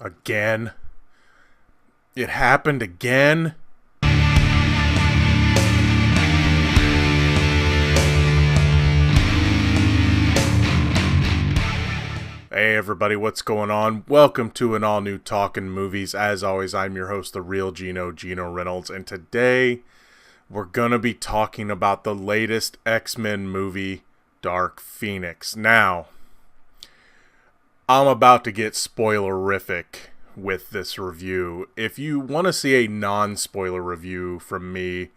Again? It happened again? Hey everybody, what's going on? Welcome to an all-new Talkin Movies. As always, I'm your host, the real Geno Reynolds, and today we're gonna be talking about the latest X-Men movie, Dark Phoenix. Now, I'm about to get spoilerific with this review. If you want to see a non-spoiler review from me,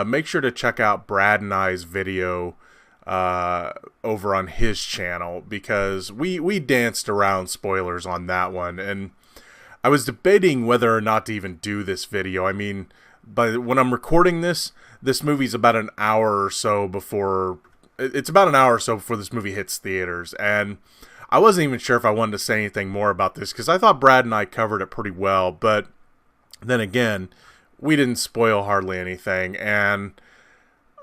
make sure to check out Brad and I's video over on his channel, because we danced around spoilers on that one, and I was debating whether or not to even do this video. I mean, but when I'm recording this movie's about an hour or so before this movie hits theaters, and I wasn't even sure if I wanted to say anything more about this, because I thought Brad and I covered it pretty well, but then again, we didn't spoil hardly anything, and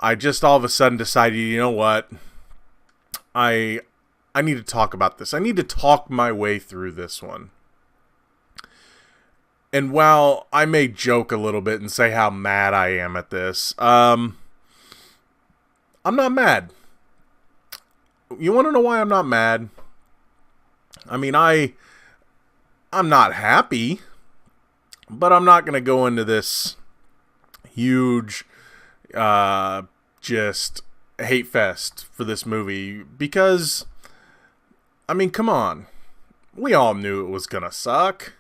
I just all of a sudden decided, you know what, I need to talk about this. I need to talk my way through this one. And while I may joke a little bit and say how mad I am at this, I'm not mad. You want to know why I'm not mad? I mean, I'm not happy, but I'm not going to go into this huge, just hate fest for this movie, because, I mean, come on. We all knew it was going to suck.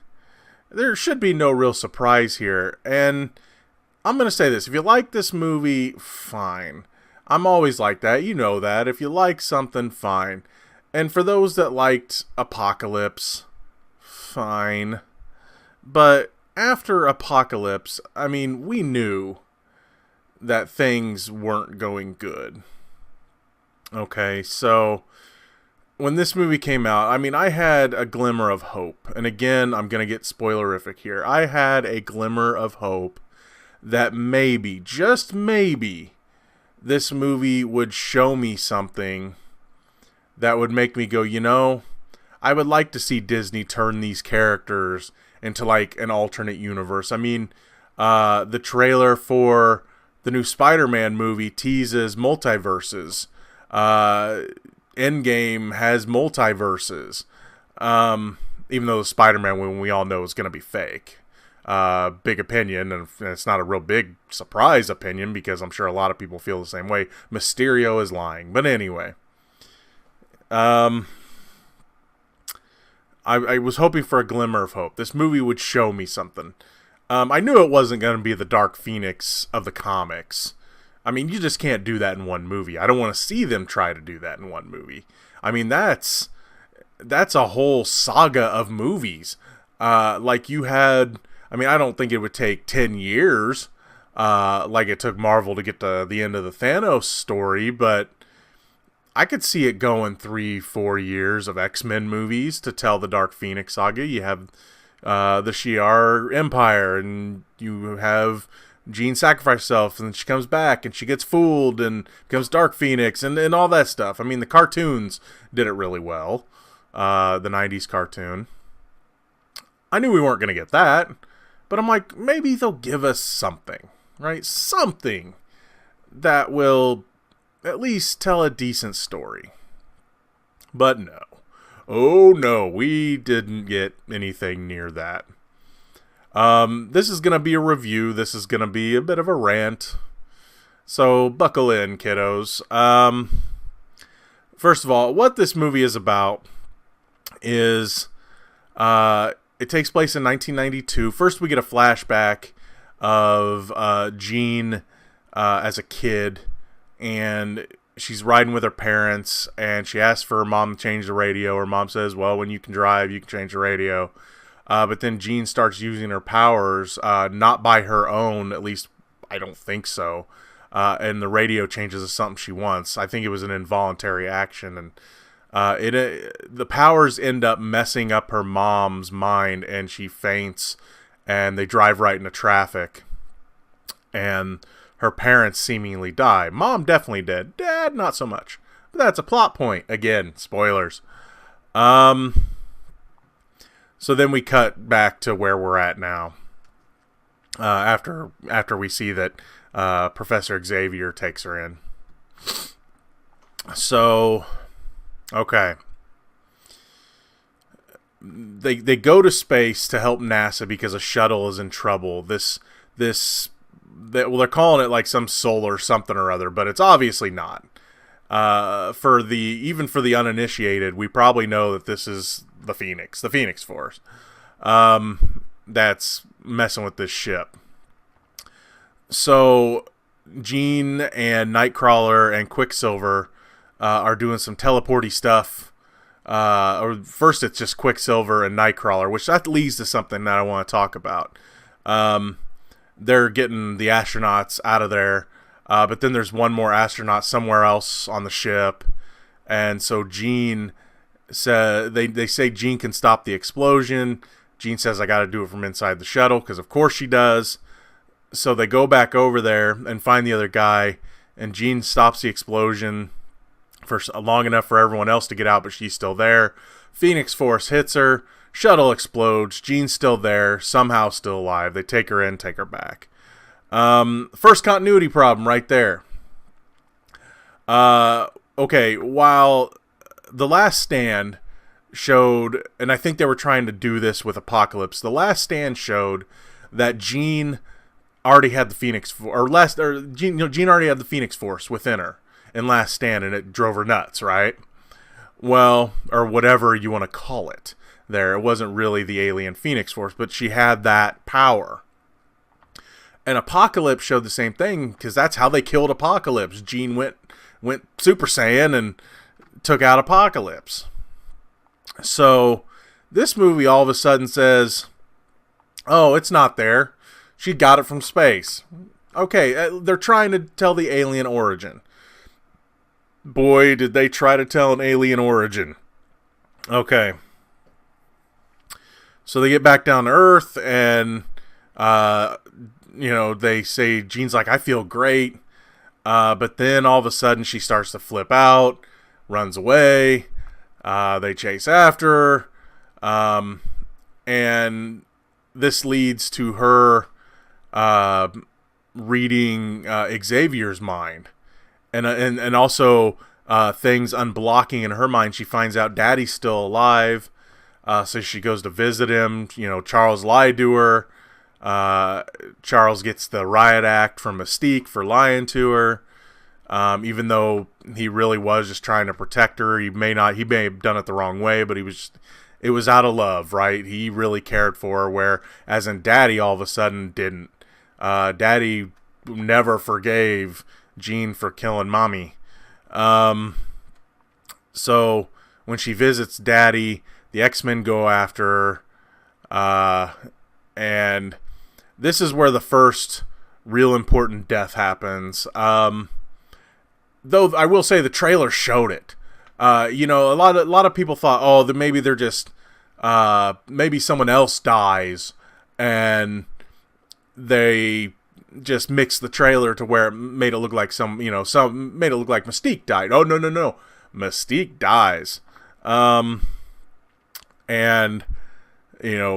There should be no real surprise here, and I'm going to say this. If you like this movie, fine. I'm always like that. You know that. If you like something, fine. And for those that liked Apocalypse, fine. But after Apocalypse, I mean, we knew that things weren't going good. Okay, so when this movie came out, I mean, I had a glimmer of hope. And again, I'm going to get spoilerific here. I had a glimmer of hope that maybe, just maybe, this movie would show me something that would make me go, you know, I would like to see Disney turn these characters into like an alternate universe. I mean, the trailer for the new Spider-Man movie teases multiverses. Endgame has multiverses. Even though the Spider-Man one we all know is going to be fake. Big opinion, and it's not a real big surprise opinion, because I'm sure a lot of people feel the same way. Mysterio is lying. But anyway. I was hoping for a glimmer of hope. This movie would show me something. I knew it wasn't going to be the Dark Phoenix of the comics. I mean, you just can't do that in one movie. I don't want to see them try to do that in one movie. I mean, that's a whole saga of movies. Like you had, I mean, I don't think it would take 10 years, like it took Marvel to get to the end of the Thanos story, but I could see it going 3-4 years of X-Men movies to tell the Dark Phoenix saga. You have the Shi'ar Empire, and you have Jean sacrifice herself, and she comes back, and she gets fooled, and becomes Dark Phoenix, and all that stuff. I mean, the cartoons did it really well, the 90s cartoon. I knew we weren't going to get that, but I'm like, maybe they'll give us something, right? Something that will at least tell a decent story. But no. Oh no, we didn't get anything near that. This is going to be a review. This is going to be a bit of a rant. So buckle in, kiddos. First of all, what this movie is about is it takes place in 1992. First we get a flashback of Jean as a kid, and she's riding with her parents, and she asks for her mom to change the radio. Her mom says, well, when you can drive, you can change the radio. But then Jean starts using her powers, not by her own, at least I don't think so. And the radio changes to something she wants. I think it was an involuntary action, and the powers end up messing up her mom's mind, and she faints, and they drive right into traffic. And her parents seemingly die. Mom definitely dead. Dad, not so much. But that's a plot point. Again, spoilers. So then we cut back to where we're at now. After we see that Professor Xavier takes her in. So, okay. They go to space to help NASA because a shuttle is in trouble. They're calling it like some solar something or other, but it's obviously not. Even for the uninitiated, we probably know that this is the Phoenix Force. That's messing with this ship. So Jean and Nightcrawler and Quicksilver are doing some teleporty stuff. Or first it's just Quicksilver and Nightcrawler, which that leads to something that I want to talk about. They're getting the astronauts out of there, but then there's one more astronaut somewhere else on the ship, and so Jean they say Jean can stop the explosion. Jean says, I got to do it from inside the shuttle, because of course she does. So they go back over there and find the other guy, and Jean stops the explosion for long enough for everyone else to get out, but she's still there. Phoenix Force hits her, shuttle explodes, Jean's still there, somehow still alive. They take her in, take her back. First continuity problem right there. Okay, while The Last Stand showed, and I think they were trying to do this with Apocalypse, The Last Stand showed that Jean already had the Phoenix, Jean already had the Phoenix Force within her in Last Stand, and it drove her nuts, right? Well, or whatever you want to call it there. It wasn't really the alien Phoenix Force, but she had that power. And Apocalypse showed the same thing, because that's how they killed Apocalypse. Jean went Super Saiyan and took out Apocalypse. So this movie all of a sudden says, oh, it's not there. She got it from space. Okay, they're trying to tell the alien origin. Boy, did they try to tell an alien origin. Okay. So they get back down to Earth, and, they say, Jean's like, I feel great. But then all of a sudden she starts to flip out, runs away. They chase after her. And this leads to her reading Xavier's mind. And also things unblocking in her mind. She finds out Daddy's still alive. So she goes to visit him. Charles lied to her. Charles gets the riot act from Mystique for lying to her. Even though he really was just trying to protect her. He may have done it the wrong way, but it was out of love, right? He really cared for her, whereas in Daddy all of a sudden didn't. Daddy never forgave Jean for killing Mommy. So when she visits Daddy, the X-Men go after her, and this is where the first real important death happens. Though I will say the trailer showed it. A lot of people thought, oh, that maybe they're just maybe someone else dies, and they just mixed the trailer to where it made it look like made it look like Mystique died. Oh, no. Mystique dies. And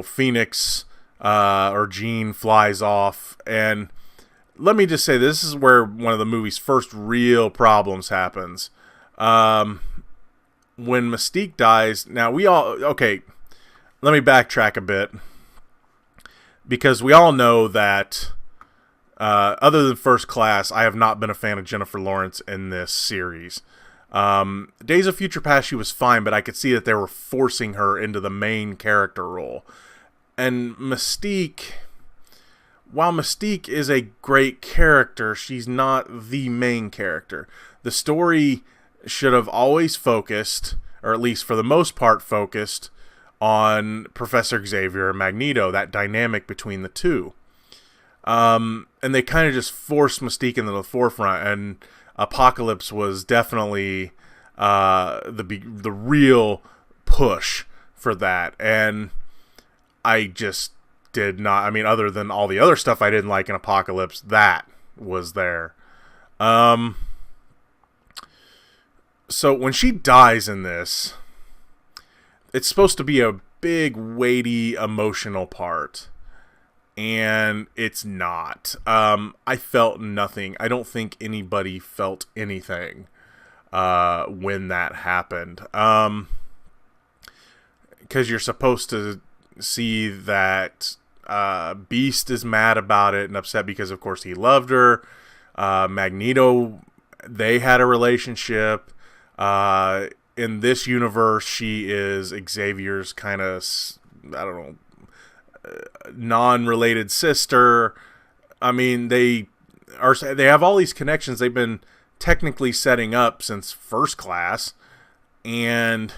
Phoenix or Jean flies off, and let me just say, this is where one of the movie's first real problems happens. When Mystique dies, now let me backtrack a bit, because we all know that other than First Class, I have not been a fan of Jennifer Lawrence in this series. Days of Future Past, she was fine, but I could see that they were forcing her into the main character role. And Mystique, while Mystique is a great character, she's not the main character. The story should have always focused, or at least for the most part focused, on Professor Xavier and Magneto, that dynamic between the two. And they kind of just forced Mystique into the forefront, and Apocalypse was definitely the real push for that. And I just did not, other than all the other stuff I didn't like in Apocalypse, that was there. So when she dies in this, it's supposed to be a big, weighty, emotional part. And it's not. I felt nothing. I don't think anybody felt anything when that happened. Because you're supposed to see that Beast is mad about it and upset because, of course, he loved her. Magneto, they had a relationship. In this universe, she is Xavier's kind of, I don't know, non-related sister. I mean, they have all these connections they've been technically setting up since First Class, and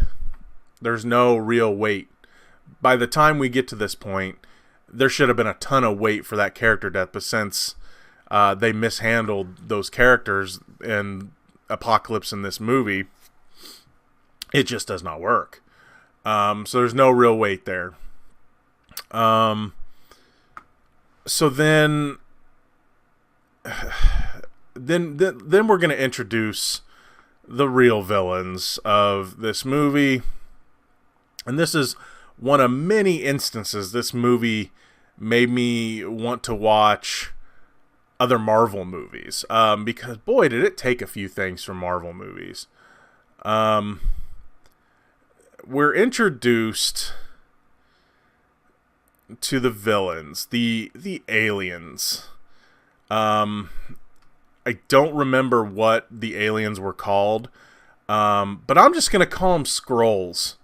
there's no real weight. By the time we get to this point, there should have been a ton of weight for that character death, but since they mishandled those characters in Apocalypse in this movie, it just does not work. So there's no real weight there. So then we're going to introduce the real villains of this movie. And this is one of many instances this movie made me want to watch other Marvel movies. Because, boy, did it take a few things from Marvel movies. We're introduced to the villains, the aliens. I don't remember what the aliens were called, but I'm just gonna call them Skrulls.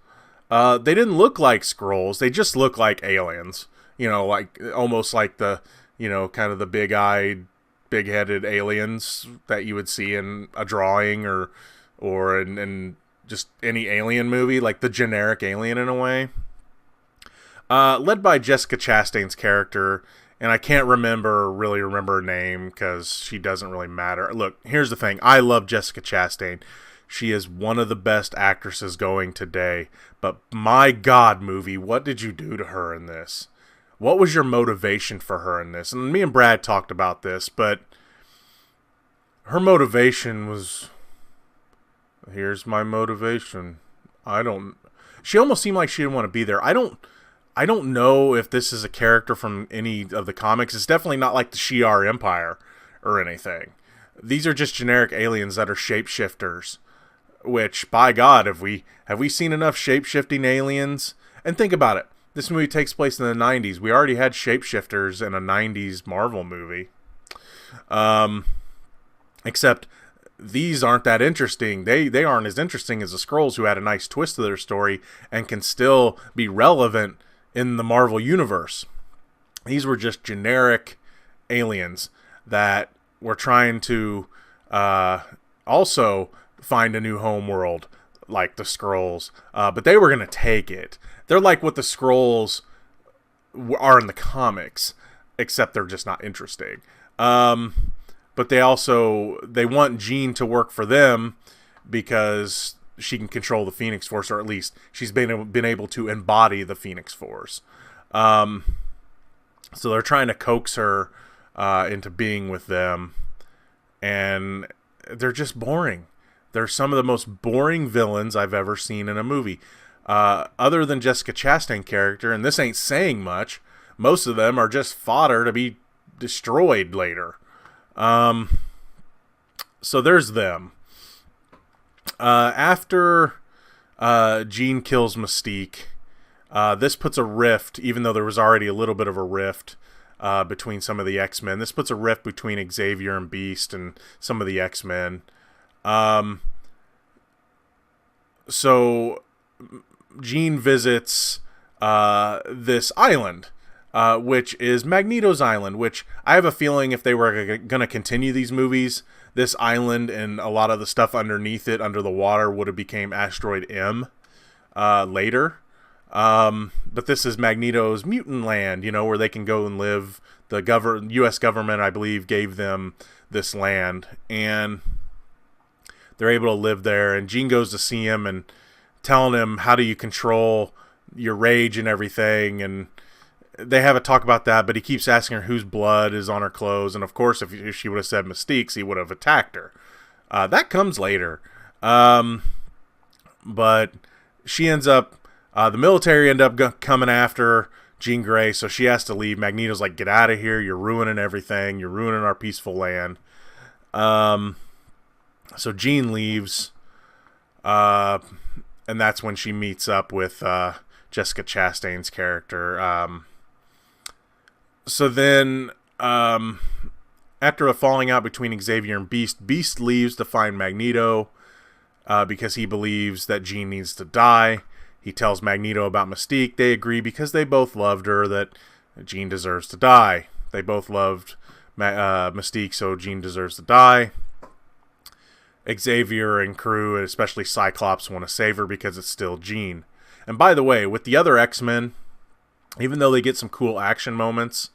They didn't look like Skrulls; they just look like aliens. You know, like almost like the, you know, kind of the big-eyed, big-headed aliens that you would see in a drawing or in just any alien movie, like the generic alien in a way. Led by Jessica Chastain's character, and I can't really remember her name because she doesn't really matter. Look, here's the thing. I love Jessica Chastain. She is one of the best actresses going today. But my God, movie, what did you do to her in this? What was your motivation for her in this? And me and Brad talked about this, but her motivation was, here's my motivation. She almost seemed like she didn't want to be there. I don't know if this is a character from any of the comics. It's definitely not like the Shi'ar Empire or anything. These are just generic aliens that are shapeshifters. Which, by God, have we seen enough shapeshifting aliens? And think about it. This movie takes place in the 90s. We already had shapeshifters in a 90s Marvel movie. Except these aren't that interesting. They aren't as interesting as the Skrulls, who had a nice twist to their story and can still be relevant in the Marvel universe. These were just generic aliens that were trying to also find a new home world like the Skrulls, but they were going to take it. They're like what the Skrulls are in the comics, except they're just not interesting. But they want Jean to work for them because she can control the Phoenix Force, or at least she's been able to embody the Phoenix Force. So they're trying to coax her into being with them, and they're just boring. They're some of the most boring villains I've ever seen in a movie. Other than Jessica Chastain character, and this ain't saying much, most of them are just fodder to be destroyed later. So there's them. After Jean kills Mystique, this puts a rift, even though there was already a little bit of a rift between some of the X-Men. This puts a rift between Xavier and Beast and some of the X-Men. So Jean visits this island, which is Magneto's island, which I have a feeling if they were going to continue these movies, this island and a lot of the stuff underneath it, under the water, would have became Asteroid M later. But this is Magneto's mutant land, you know, where they can go and live. The U.S. government, I believe, gave them this land, and they're able to live there. And Jean goes to see him and telling him, how do you control your rage and everything? And they have a talk about that, but he keeps asking her whose blood is on her clothes. And of course, if she would have said Mystique's, he would have attacked her. That comes later. But she ends up The military end up coming after Jean Grey, so she has to leave. Magneto's like, get out of here. You're ruining everything. You're ruining our peaceful land. So Jean leaves. And that's when she meets up with Jessica Chastain's character. So then, after a falling out between Xavier and Beast, Beast leaves to find Magneto because he believes that Jean needs to die. He tells Magneto about Mystique. They agree because they both loved her that Jean deserves to die. They both loved Mystique, so Jean deserves to die. Xavier and crew, especially Cyclops, want to save her because it's still Jean. And by the way, with the other X-Men, even though they get some cool action moments,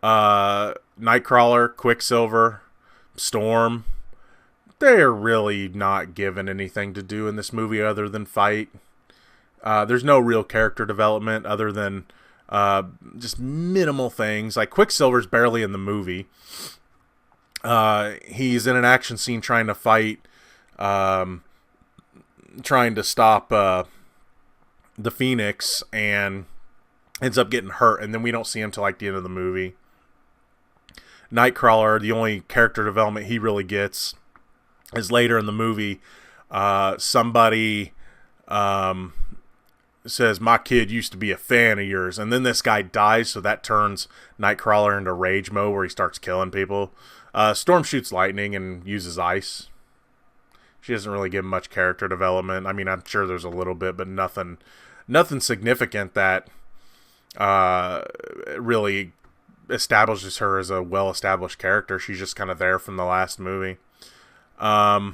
Nightcrawler, Quicksilver, Storm, they're really not given anything to do in this movie other than fight. There's no real character development other than just minimal things. Like Quicksilver's barely in the movie. He's in an action scene trying to fight, trying to stop the Phoenix, and ends up getting hurt, and then we don't see him till like the end of the movie. Nightcrawler, the only character development he really gets is later in the movie. Somebody says, my kid used to be a fan of yours, and then this guy dies, so that turns Nightcrawler into rage mode where he starts killing people. Storm shoots lightning and uses ice. She doesn't really give much character development. I mean, I'm sure there's a little bit, but nothing significant that really establishes her as a well-established character. She's just kind of there from the last movie. So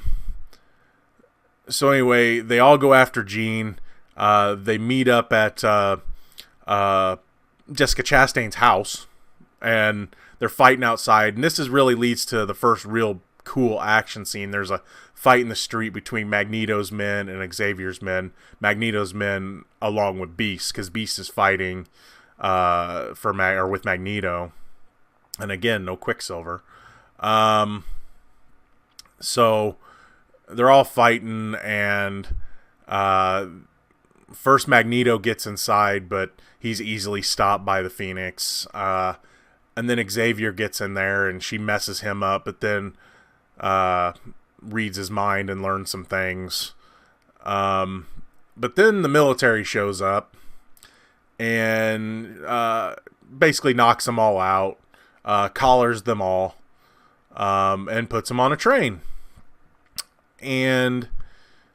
anyway, they all go after Jean. They meet up at Jessica Chastain's house, and they're fighting outside. And this really leads to the first real cool action scene. There's a fight in the street between Magneto's men and Xavier's men. Magneto's men along with Beast, because Beast is fighting with Magneto. And again, no Quicksilver. So they're all fighting, and first Magneto gets inside, but he's easily stopped by the Phoenix. And then Xavier gets in there, and she messes him up, but then reads his mind and learns some things. But then the military shows up and basically knocks them all out, collars them all, and puts them on a train. And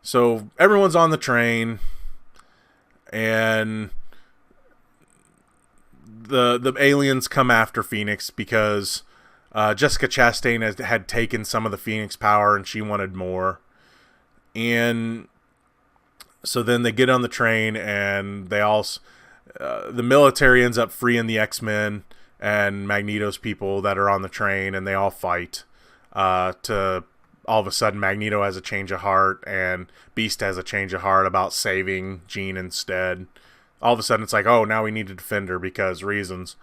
so everyone's on the train, and the aliens come after Phoenix because Jessica Chastain had taken some of the Phoenix power and she wanted more. And so then they get on the train, and they all the military ends up freeing the X-Men and Magneto's people that are on the train, and they all fight to all of a sudden Magneto has a change of heart, and Beast has a change of heart about saving Jean instead. All of a sudden it's like, oh, now we need to defend her because reasons.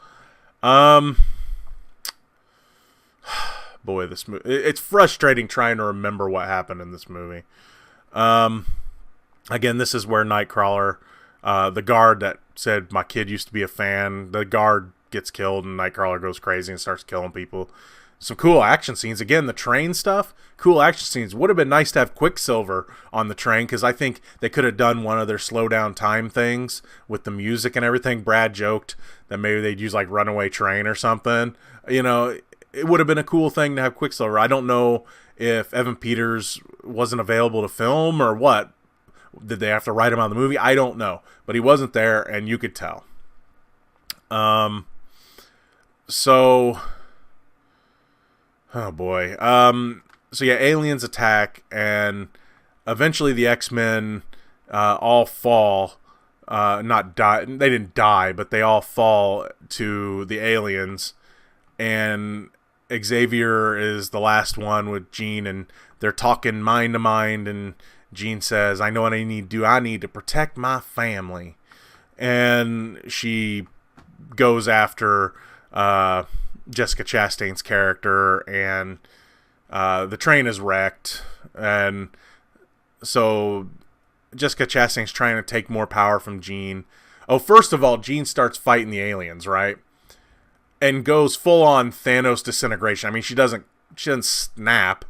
Boy, this movie, it's frustrating trying to remember what happened in this movie. Again, this is where Nightcrawler, the guard that said my kid used to be a fan, the guard gets killed and Nightcrawler goes crazy and starts killing people. Some cool action scenes. Again, the train stuff, cool action scenes. Would have been nice to have Quicksilver on the train, because I think they could have done one of their slow down time things with the music and everything. Brad joked that maybe they'd use like Runaway Train or something. You know, it would have been a cool thing to have Quicksilver. I don't know if Evan Peters wasn't available to film or what. Did they have to write him on the movie? I don't know. But he wasn't there, and you could tell. So... oh boy. So yeah, aliens attack, and eventually the X-Men all fall. Not die. They didn't die, but they all fall to the aliens. And Xavier is the last one with Jean, and they're talking mind to mind. And Jean says, "I know what I need to do. I need to protect my family." And she goes after Jessica Chastain's character, and the train is wrecked, and so Jessica Chastain's trying to take more power from Jean. Oh, first of all, Jean starts fighting the aliens, right? And goes full on Thanos disintegration. I mean, she doesn't snap,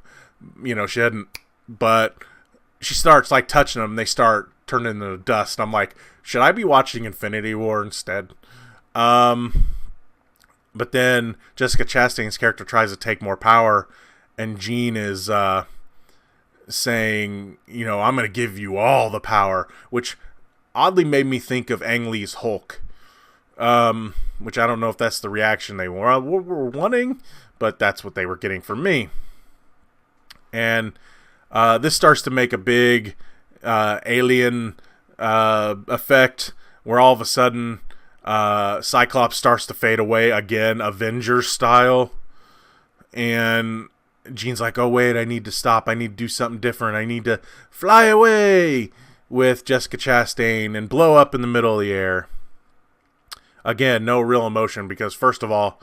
she doesn't, but she starts like touching them. And they start turning into dust. I'm like, should I be watching Infinity War instead? But then Jessica Chastain's character tries to take more power, and Jean is saying, I'm going to give you all the power, which oddly made me think of Ang Lee's Hulk. Which I don't know if that's the reaction they were wanting, but that's what they were getting from me. And this starts to make a big alien effect, where all of a sudden Cyclops starts to fade away again, Avengers style. And Jean's like, oh wait, I need to stop. I need to do something different. I need to fly away with Jessica Chastain and blow up in the middle of the air. Again, no real emotion because, first of all,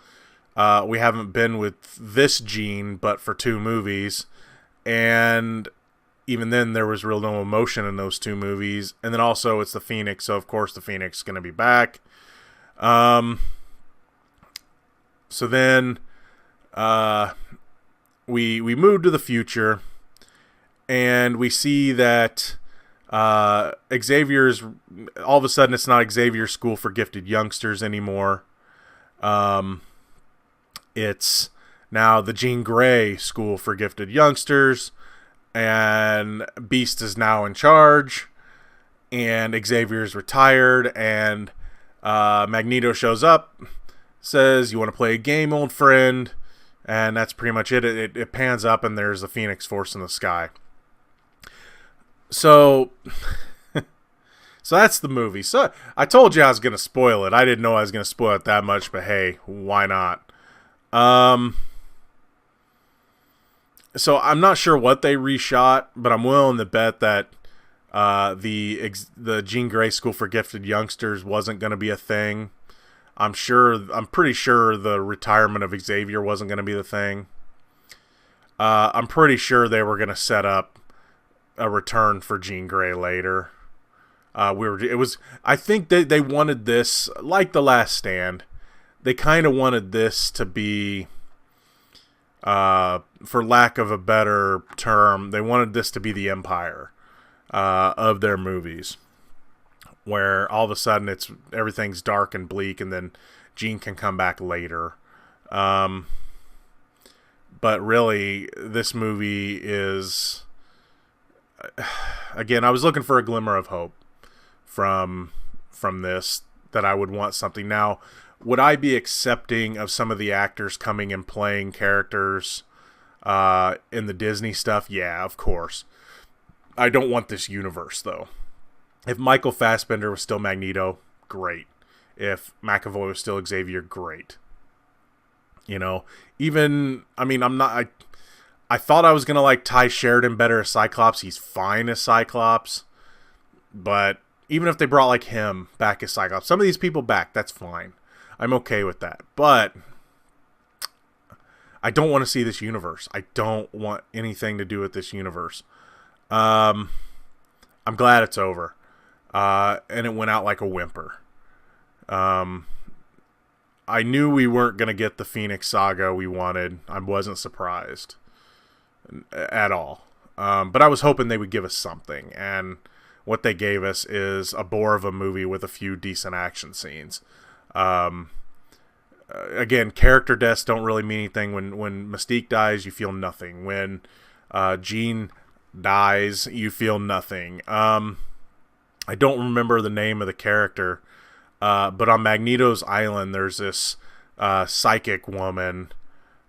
we haven't been with this Jean but for 2 movies. And even then, there was real no emotion in those 2 movies. And then also, it's the Phoenix, so of course the Phoenix is going to be back. So then we move to the future, and we see that Xavier's, all of a sudden it's not Xavier's School for Gifted Youngsters anymore. It's now the Jean Grey School for Gifted Youngsters, and Beast is now in charge, and Xavier's retired, and Magneto shows up, says, you want to play a game, old friend? And that's pretty much it. It pans up, and there's the Phoenix Force in the sky. So that's the movie. So I told you I was going to spoil it. I didn't know I was going to spoil it that much, but hey, why not? So I'm not sure what they reshot, but I'm willing to bet that the Jean Grey School for Gifted Youngsters wasn't going to be a thing. I'm pretty sure the retirement of Xavier wasn't going to be the thing. I'm pretty sure they were going to set up a return for Jean Grey later. I think they wanted this, like The Last Stand, they kind of wanted this to be, for lack of a better term, they wanted this to be the Empire of their movies, where all of a sudden everything's dark and bleak, and then Jean can come back later. But really, this movie is, again, I was looking for a glimmer of hope from this, that I would want something. Now, would I be accepting of some of the actors coming and playing characters in the Disney stuff? Yeah, of course. I don't want this universe, though. If Michael Fassbender was still Magneto, great. If McAvoy was still Xavier, great. Even, I mean, I thought I was going to like Ty Sheridan better as Cyclops. He's fine as Cyclops. But even if they brought like him back as Cyclops, some of these people back, that's fine. I'm okay with that. But I don't want to see this universe. I don't want anything to do with this universe. I'm glad it's over. And it went out like a whimper. I knew we weren't going to get the Phoenix Saga we wanted. I wasn't surprised at all. But I was hoping they would give us something. And what they gave us is a bore of a movie with a few decent action scenes. Again, character deaths don't really mean anything. When Mystique dies, you feel nothing. When Jean dies, you feel nothing. I don't remember the name of the character, but on Magneto's island, there's this psychic woman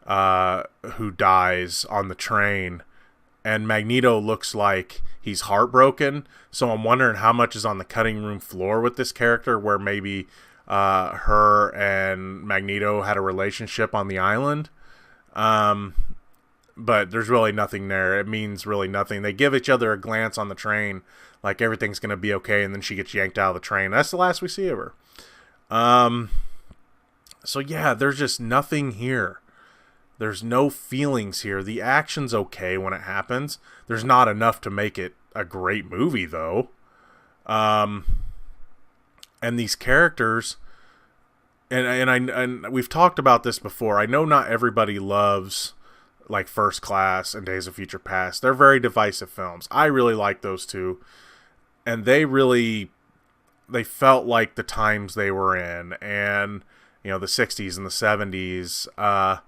who dies on the train, and Magneto looks like he's heartbroken. So I'm wondering how much is on the cutting room floor with this character, where maybe her and Magneto had a relationship on the island. But there's really nothing there. It means really nothing. They give each other a glance on the train, like everything's going to be okay, and then she gets yanked out of the train. That's the last we see of her. So yeah, there's just nothing here. There's no feelings here. The action's okay when it happens. There's not enough to make it a great movie, though. And these characters, and we've talked about this before. I know not everybody loves like First Class and Days of Future Past. They're very divisive films. I really like those two, and they felt like the times they were in, and the 60s and the 70s.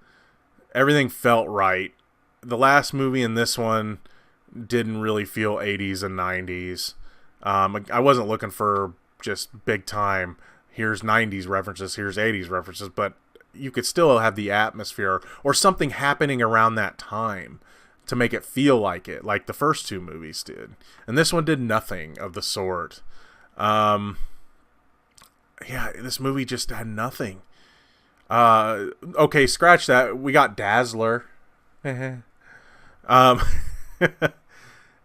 Everything felt right. The last movie and this one didn't really feel 80s and 90s. I wasn't looking for just big time, here's 90s references, here's 80s references, but you could still have the atmosphere or something happening around that time to make it feel like it, like the first two movies did. And this one did nothing of the sort. This movie just had nothing. Okay, scratch that. We got Dazzler.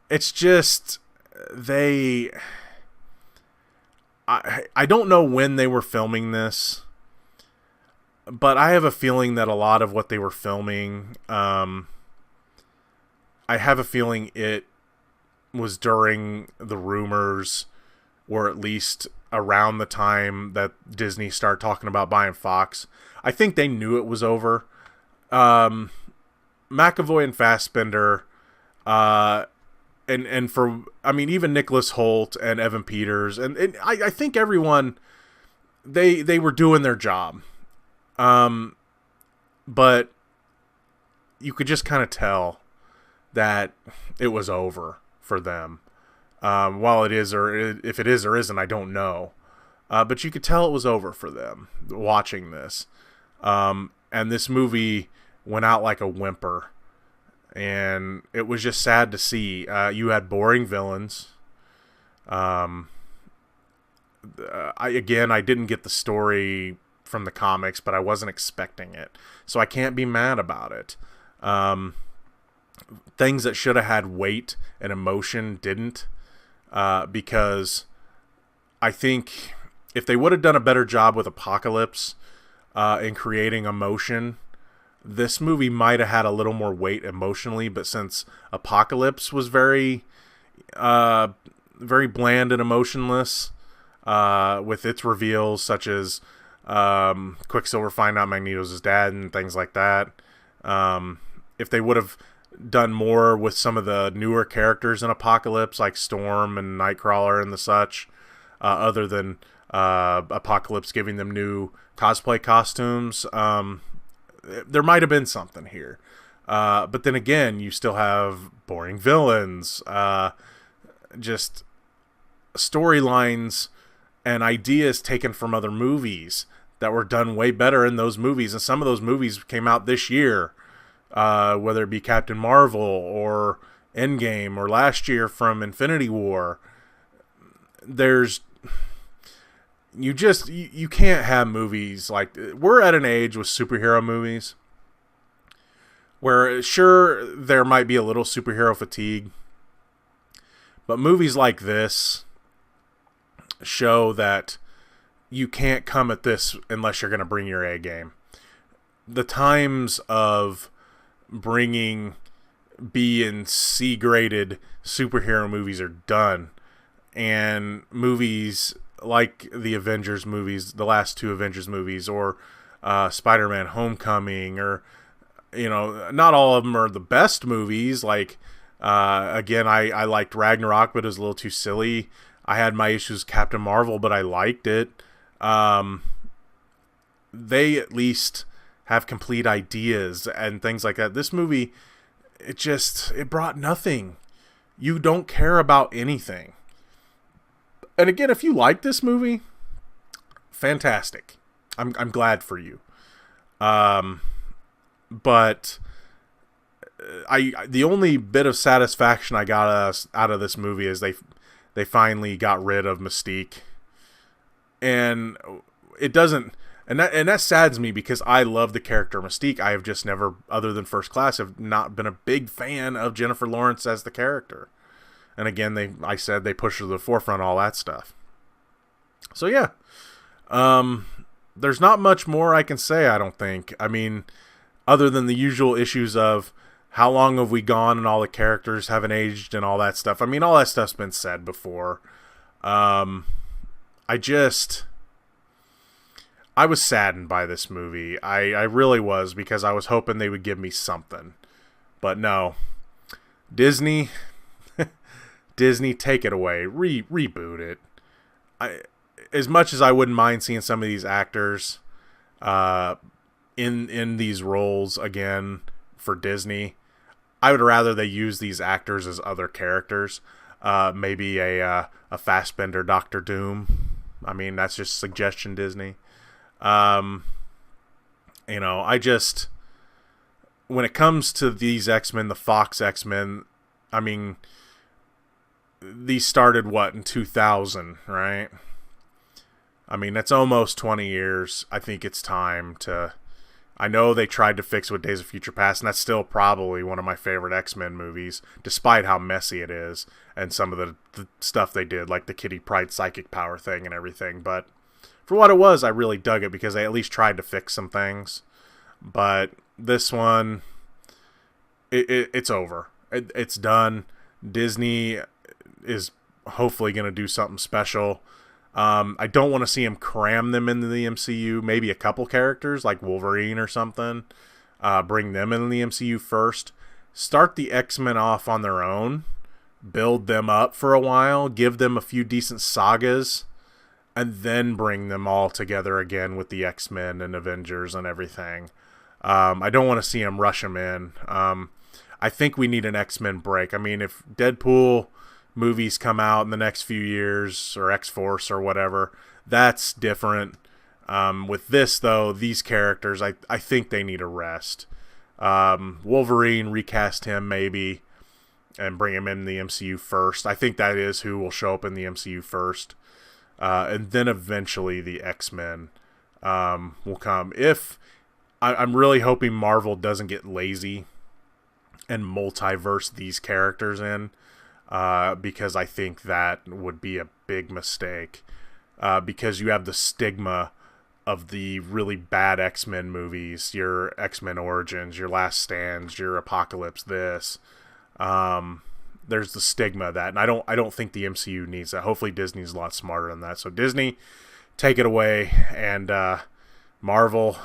It's just I don't know when they were filming this, but I have a feeling that a lot of what they were filming, I have a feeling it was during the rumors, or at least around the time that Disney started talking about buying Fox. I think they knew it was over. McAvoy and Fassbender, and for, I mean, even Nicholas Hoult and Evan Peters, and I think everyone, they were doing their job. But you could just kind of tell that it was over for them. While it is, or if it is or isn't, I don't know. But you could tell it was over for them watching this. And this movie went out like a whimper. And it was just sad to see. You had boring villains. I didn't get the story from the comics, but I wasn't expecting it. So I can't be mad about it. Things that should have had weight and emotion didn't. Because I think if they would have done a better job with Apocalypse in creating emotion, this movie might have had a little more weight emotionally. But since Apocalypse was very bland and emotionless with its reveals, such as Quicksilver find out Magneto's his dad and things like that, if they would have done more with some of the newer characters in Apocalypse, like Storm and Nightcrawler and the such, other than Apocalypse giving them new cosplay costumes, there might have been something here. But then again, you still have boring villains, just storylines and ideas taken from other movies that were done way better in those movies. And some of those movies came out this year, whether it be Captain Marvel or Endgame or last year from Infinity War. You can't have movies like, we're at an age with superhero movies where sure there might be a little superhero fatigue, but movies like this show that you can't come at this unless you're going to bring your A game. The times of bringing B and C graded superhero movies are done, and movies like the Avengers movies, the last two Avengers movies, or Spider-Man Homecoming, or not all of them are the best movies. Like again, I liked Ragnarok, but it was a little too silly. I had my issues with Captain Marvel, but I liked it. They at least have complete ideas and things like that. This movie, it brought nothing. You don't care about anything. And again, if you like this movie, fantastic. I'm glad for you. But the only bit of satisfaction I got out of this movie is they finally got rid of Mystique. And it doesn't, and that saddens me because I love the character Mystique. I have just never, other than First Class, have not been a big fan of Jennifer Lawrence as the character. And again, I said they pushed her to the forefront, all that stuff. So yeah, there's not much more I can say, I don't think. I mean, other than the usual issues of how long have we gone and all the characters haven't aged and all that stuff. I mean, all that stuff's been said before. I just, I was saddened by this movie. I really was, because I was hoping they would give me something. But no. Disney, Disney, take it away. Reboot it. As much as I wouldn't mind seeing some of these actors in these roles again for Disney, I would rather they use these actors as other characters. Maybe a Fassbender Doctor Doom. I mean, that's just suggestion, Disney. I just, when it comes to these X-Men, the Fox X-Men, I mean, these started, in 2000, right? I mean, that's almost 20 years. I think it's time to... I know they tried to fix with Days of Future Past, and that's still probably one of my favorite X-Men movies, despite how messy it is, and some of the stuff they did, like the Kitty Pryde psychic power thing and everything. But for what it was, I really dug it, because they at least tried to fix some things. But this one, it's over. It's done. Disney is hopefully going to do something special. I don't want to see him cram them into the MCU. Maybe a couple characters like Wolverine or something. Bring them into the MCU first. Start the X-Men off on their own. Build them up for a while. Give them a few decent sagas. And then bring them all together again with the X-Men and Avengers and everything. I don't want to see him rush them in. I think we need an X-Men break. I mean, if Deadpool movies come out in the next few years, or X-Force or whatever, that's different. With this, though, these characters, I think they need a rest. Wolverine, recast him maybe, and bring him in the MCU first. I think that is who will show up in the MCU first. And then eventually the X-Men will come. I'm really hoping Marvel doesn't get lazy and multiverse these characters in. Because I think that would be a big mistake. Because you have the stigma of the really bad X-Men movies, your X-Men Origins, your Last Stands, your Apocalypse, this. There's the stigma of that, and I don't think the MCU needs that. Hopefully Disney's a lot smarter than that. So Disney, take it away, and Marvel,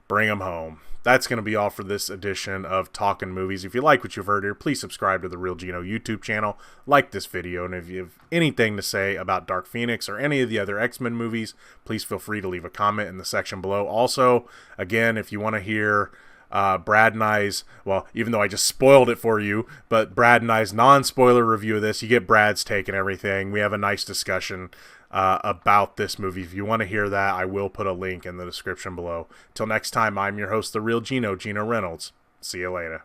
bring them home. That's going to be all for this edition of Talkin Movies. If you like what you've heard here, please subscribe to the Real Geno YouTube channel. Like this video, and if you have anything to say about Dark Phoenix or any of the other X-Men movies, please feel free to leave a comment in the section below. Also, again, if you want to hear Brad and I's, well, even though I just spoiled it for you, but Brad and I's non-spoiler review of this, you get Brad's take and everything. We have a nice discussion about this movie. If you want to hear that, I will put a link in the description below. Till next time, I'm your host, The Real Geno, Geno Reynolds. See you later.